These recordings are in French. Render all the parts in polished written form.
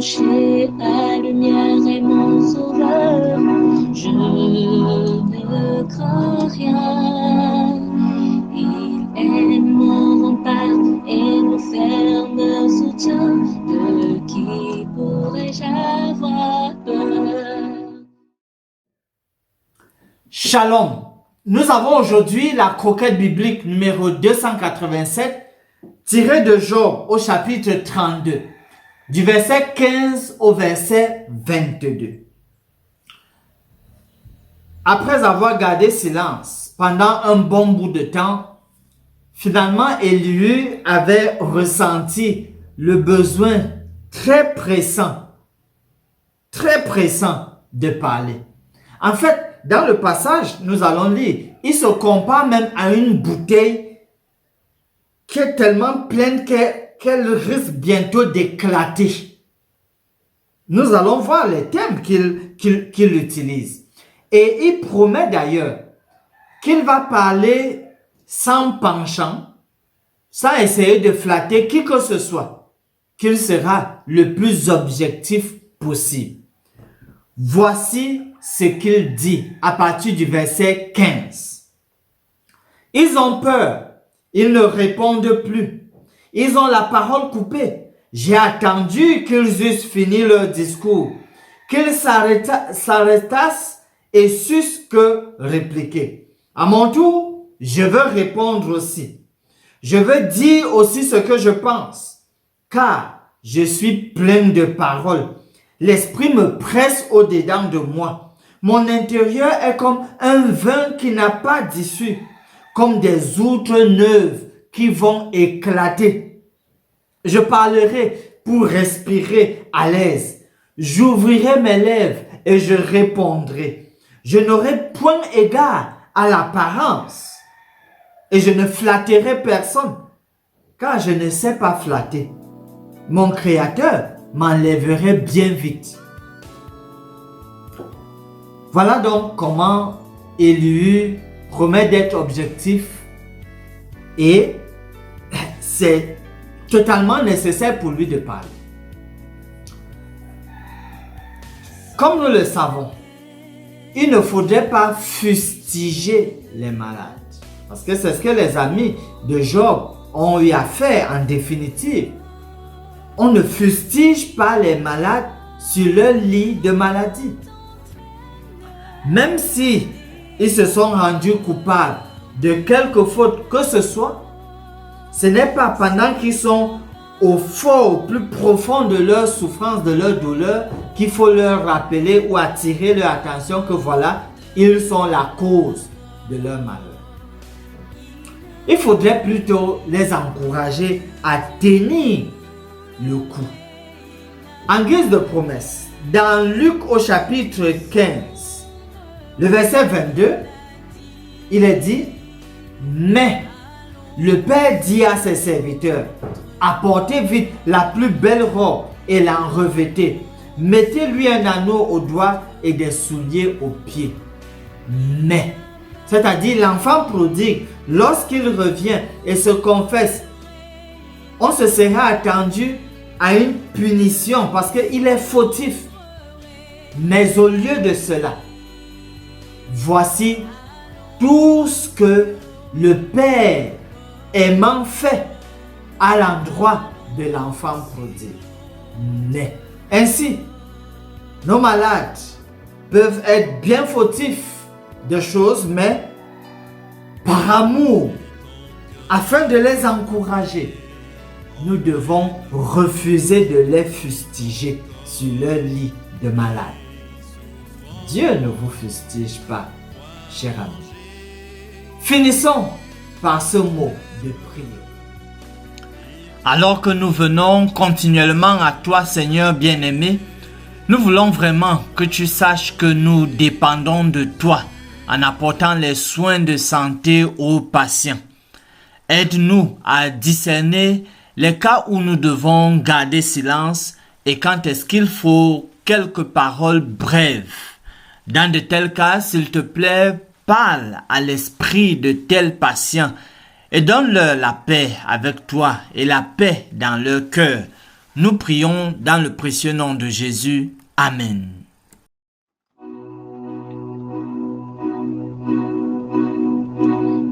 rocher, ta lumière est mon sauveur. Je ne crains rien. Il est mon rempart et mon ferme soutien. De qui pourrais-je avoir peur? Shalom. Nous avons aujourd'hui la croquette biblique numéro 287 tirée de Job au chapitre 32, du verset 15 au verset 22. Après avoir gardé silence pendant un bon bout de temps, finalement Élihu avait ressenti le besoin très pressant de parler. En fait, dans le passage, nous allons lire, il se compare même à une bouteille qui est tellement pleine qu'elle risque bientôt d'éclater. Nous allons voir les thèmes qu'il utilise. Et il promet d'ailleurs qu'il va parler sans penchant, sans essayer de flatter qui que ce soit, qu'il sera le plus objectif possible. Voici ce qu'il dit à partir du verset 15. Ils ont peur, ils ne répondent plus. Ils ont la parole coupée. J'ai attendu qu'ils eussent fini leur discours, qu'ils s'arrêtassent et sussent que répliquer. À mon tour, je veux répondre aussi. Je veux dire aussi ce que je pense, car je suis plein de paroles. L'esprit me presse au-dedans de moi. Mon intérieur est comme un vin qui n'a pas d'issue, comme des outres neuves qui vont éclater. Je parlerai pour respirer à l'aise. J'ouvrirai mes lèvres et je répondrai. Je n'aurai point égard à l'apparence et je ne flatterai personne, car je ne sais pas flatter. Mon Créateur m'enlèverait bien vite. Voilà donc comment Élihu promet d'être objectif et c'est totalement nécessaire pour lui de parler. Comme nous le savons, il ne faudrait pas fustiger les malades parce que c'est ce que les amis de Job ont eu à faire en définitive. On ne fustige pas les malades sur leur lit de maladie. Même si ils se sont rendus coupables de quelque faute que ce soit, ce n'est pas pendant qu'ils sont au fond, au plus profond de leur souffrance, de leur douleur, qu'il faut leur rappeler ou attirer leur attention que voilà, ils sont la cause de leur malheur. Il faudrait plutôt les encourager à tenir le coup. En guise de promesse, dans Luc au chapitre 15, le verset 22, il est dit, mais le Père dit à ses serviteurs, apportez vite la plus belle robe et l'en revêtez. Mettez-lui un anneau au doigt et des souliers aux pieds. Mais, c'est-à-dire l'enfant prodigue, lorsqu'il revient et se confesse, on se sera attendu à une punition parce qu'il est fautif. Mais au lieu de cela, voici tout ce que le Père aimant fait à l'endroit de l'enfant prodigue. Mais ainsi, nos malades peuvent être bien fautifs de choses, mais par amour, afin de les encourager, nous devons refuser de les fustiger sur leur lit de malade. Dieu ne vous fustige pas, cher ami. Finissons par ce mot de prière. Alors que nous venons continuellement à toi, Seigneur bien-aimé, nous voulons vraiment que tu saches que nous dépendons de toi en apportant les soins de santé aux patients. Aide-nous à discerner les cas où nous devons garder silence et quand est-ce qu'il faut quelques paroles brèves. Dans de tels cas, s'il te plaît, parle à l'esprit de tel patient et donne-leur la paix avec toi et la paix dans leur cœur Nous prions dans le précieux nom de Jésus. Amen.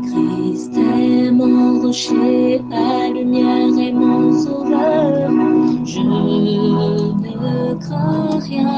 Christ est mon rocher, ma lumière et mon sauveur. Je ne crains rien.